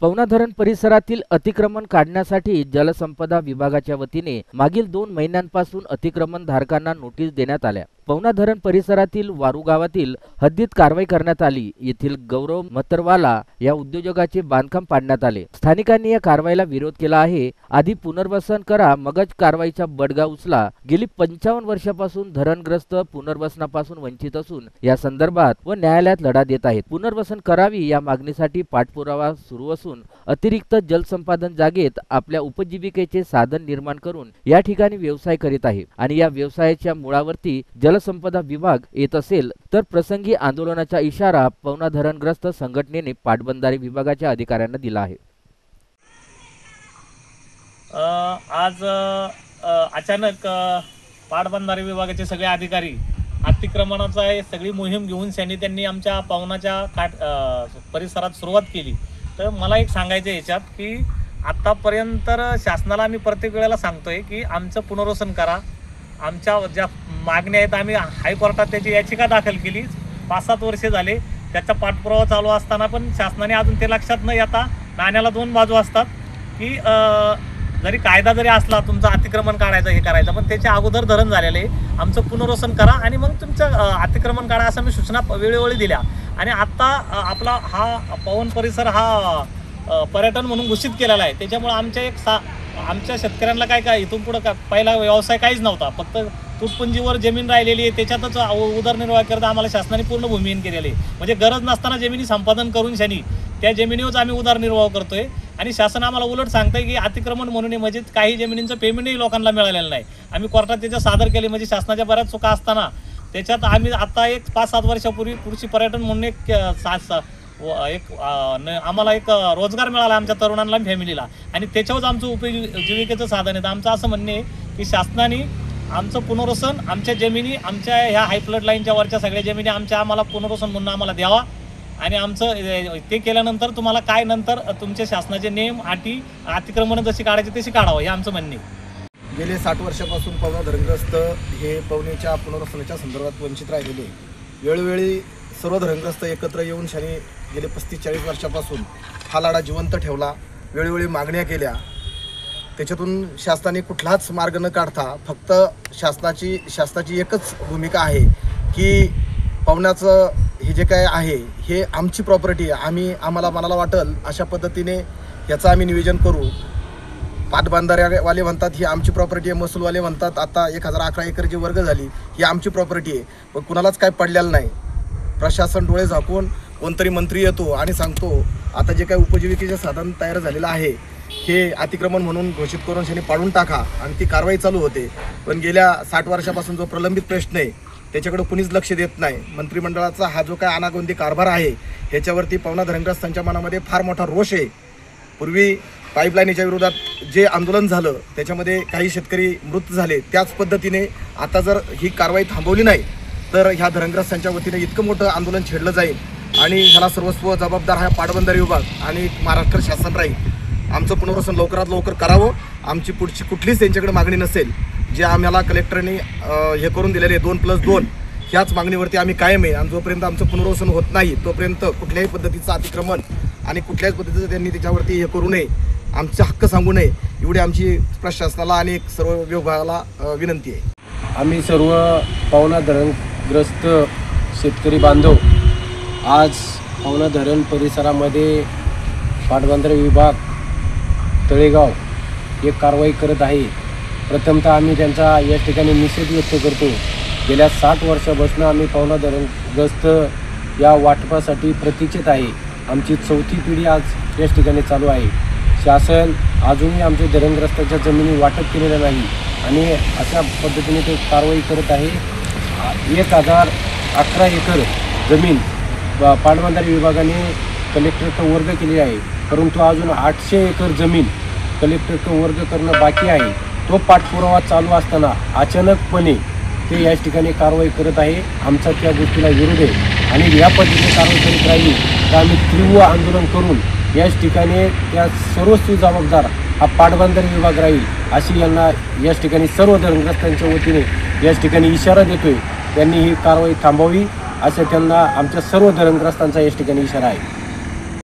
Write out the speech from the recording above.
पवना धरण परिसरातील अतिक्रमण काढण्यासाठी जलसंपदा विभागाच्या वतीने मागील 2 महिन्यांपासून अतिक्रमण धारकांना नोटीस देण्यात आल्या। पवना धरण परिसरातील वारू गावातील हद्दीत कारवाई करण्यात आली। येथील गौरव मतरवाला या उद्योजकाचे बांधकाम पाडण्यात आले। स्थानिकांनी या कारवाईला विरोध केला आहे। आधी पुनर्वसन करा मगच कारवाईचा बडगा उचला। गेली 55 वर्षापासून धरणग्रस्त पुनर्वसनापासून वंचित असून या संदर्भात व न्यायालयात लढा देत आहेत। पुनर्वसन करावी या मागणीसाठी पाठपुरावा सुरू असून अतिरिक्त जलसंपादन जागेत आपल्या उपजीविकेचे साधन निर्माण करून या ठिकाणी व्यवसाय करीत आहे आणि या व्यवसायाच्या मुळावरती जलसंपदा विभाग येत असेल तर प्रसंगी आंदोलनाचा इशारा पवना धरणग्रस्त संघटनेने पाटबंधारे विभागाच्या अधिकाऱ्यांना दिला आहे। आज अचानक पाटबंधारे विभागाचे सगळे अधिकारी अतिक्रमणाचा सगळी मोहीम घेऊन त्यांनी आमच्या पवनाच्या परिसरात सुरुवात केली। तर मला एक सांगायचं याच्यात की आतापर्यंत शासनाला आम्ही प्रत्येक वेळेला सांगतोय की आमचं पुनर्वसन करा। आमच्या ज्या मागण्या आहेत आम्ही हायकोर्टात त्याची याचिका दाखल केली। 5-7 वर्षे झाले त्याचा पाठपुरावा चालू असताना पण शासनाने अजून ते लक्षात न येता नाण्याला 2 बाजू असतात की जरी कायदा जरी असला तुमचं अतिक्रमण काढायचं हे करायचं पण त्याच्या अगोदर धरण झालेलं आहे। आमचं पुनर्वसन करा आणि मग तुमचं अतिक्रमण काढा असं मी सूचना वेळोवेळी दिल्या। आणि आत्ता आपला हा पवन परिसर हा पर्यटन म्हणून घोषित केलेला आहे। त्याच्यामुळे आमच्या शेतकऱ्यांना काय इथून पुढं पहिला व्यवसाय काहीच नव्हता, फक्त तुटपुंजीवर जमीन राहिलेली आहे त्याच्यातच उदरनिर्वाह करता आम्हाला शासनाने पूर्ण भूमिहीन केलेली आहे। म्हणजे गरज नसताना जमिनी संपादन करून त्या जमिनीवरच आम्ही उदरनिर्वाह करतोय आणि शासन आम्हाला उलट सांगतंय की अतिक्रमण म्हणून म्हणजे काही जमिनींचं पेमेंटही लोकांना मिळालेलं नाही। आम्ही कोर्टात त्याच्या सादर केले म्हणजे शासनाच्या बऱ्याच चुका असताना त्याच्यात आम्ही आता एक 5-7 वर्षापूर्वी कृषी पर्यटन म्हणून आम्हाला एक रोजगार मिळाला आमच्या तरुणांना फॅमिलीला आणि त्याच्यावरच आमचं उपजीविकेचं साधन आहे। आमचं असं म्हणणे की शासनाने आमचं पुनर्वसन आमच्या जमिनी आमच्या ह्या हाय फ्लड लाईनच्या वरच्या सगळ्या जमिनी आम्हाला पुनर्वसन म्हणून आम्हाला द्यावा आणि आमचं ते केल्यानंतर तुम्हाला काय नंतर तुमच्या शासनाचे नियम अटी अतिक्रमण जशी काढायची तशी काढावं हे आमचं म्हणणे। गेले 60 वर्षापासून पवना धरणग्रस्त हे पवनेच्या पुनर्वसनाच्या संदर्भात वंचित राहिलेले। वेळोवेळी सर्व धरणग्रस्त एकत्र येऊन गेले 35-40 वर्षापासून हा लढा जिवंत ठेवला। वेळोवेळी मागण्या केल्या, त्याच्यातून शासनाने कुठलाच मार्ग न काढता फक्त शासनाची एकच भूमिका आहे की पवनाचं हे जे काय आहे हे आमची प्रॉपर्टी आहे। आम्हाला मनाला वाटेल अशा पद्धतीने याचं आम्ही नियोजन करू। पाटबंधारेवाले म्हणतात ही आमची प्रॉपर्टी आहे, महसूलवाले म्हणतात आता 1011 एकर जी वर्ग झाली ही आमची प्रॉपर्टी आहे, पण कुणालाच काय पडलेलं नाही। प्रशासन डोळे झाकून कोणतरी मंत्री येतो आणि सांगतो आता जे काही उपजीविकेचे साधन तयार झालेलं आहे हे अतिक्रमण म्हणून घोषित करून त्यांनी पाडून टाका आणि ती कारवाई चालू होते। पण गेल्या 60 वर्षापासून जो प्रलंबित प्रश्न आहे त्याच्याकडे कुणीच लक्ष देत नाही। मंत्रिमंडळाचा हा जो काय अनागोंदी कारभार आहे ह्याच्यावरती पवना धरणग्रस्तांच्या मनामध्ये फार मोठा रोष आहे। पूर्वी पाईपलाईनच्या विरोधात जे आंदोलन झालं त्याच्यामध्ये काही शेतकरी मृत झाले, त्याच पद्धतीने आता जर ही कारवाई थांबवली नाही तर ह्या धरणग्रस्तांच्या वतीने इतकं मोठं आंदोलन छेडलं जाईल आणि ह्याला सर्वस्व जबाबदार हा पाटबंधारे विभाग आणि महाराष्ट्र शासन राहील। आमचं पुनर्वसन लवकरात लवकर करावं। आमची पुढची कुठलीच त्यांच्याकडे मागणी नसेल। जे आम्हाला कलेक्टरने हे करून दिलेले 2+2 ह्याच मागणीवरती आम्ही कायम आहे आणि जोपर्यंत आमचं पुनर्वसन होत नाही तोपर्यंत कुठल्याही पद्धतीचं अतिक्रमण आणि कुठल्याच पद्धतीचं त्यांनी त्याच्यावरती हे करू नये, आमचे हक्क सांगू नये एवढी आमची प्रशासनाला आणि सर्व विभागाला विनंती आहे। आम्ही सर्व पवना धरणग्रस्त शेतकरी बांधव आज पवना धरण परिसरामध्ये पाटबंधारे विभाग तळेगाव एक कारवाई करत आहे। प्रथमतः आम्ही त्यांचा या ठिकाणी निषेध व्यक्त करतो। गेल्या 60 वर्षापासून आम्ही पवना धरणग्रस्त या वाटपासाठी प्रतीक्षित आहे। आमची 4थी पिढी आज याच ठिकाणी चालू आहे। शासन अजूनही आमच्या धरणग्रस्ताच्या जमिनी वाटप केलेल्या नाही आणि अशा पद्धतीने ते कारवाई करत आहे। 1011 एकर जमीन पाटबंधारे विभागाने कलेक्टरकडे वर्ग केली आहे, परंतु अजून 800 एकर जमीन कलेक्टरकडे वर्ग करणं बाकी आहे। तो पाठपुरावा चालू असताना अचानकपणे ते याच ठिकाणी कारवाई करत आहे। आमचा त्या गोष्टीला विरोध आहे आणि या पद्धतीने कारवाई करीत राहिली तर आम्ही तीव्र आंदोलन करून याच ठिकाणी त्या सर्वस्वी जबाबदार हा पाटबंधारे विभाग राहील अशी यांना याच ठिकाणी सर्व धरणग्रस्तांच्या वतीने याच ठिकाणी इशारा देतोय। त्यांनी ही कारवाई थांबवावी असा त्यांना आमच्या सर्व धरणग्रस्तांचा याच ठिकाणी इशारा आहे।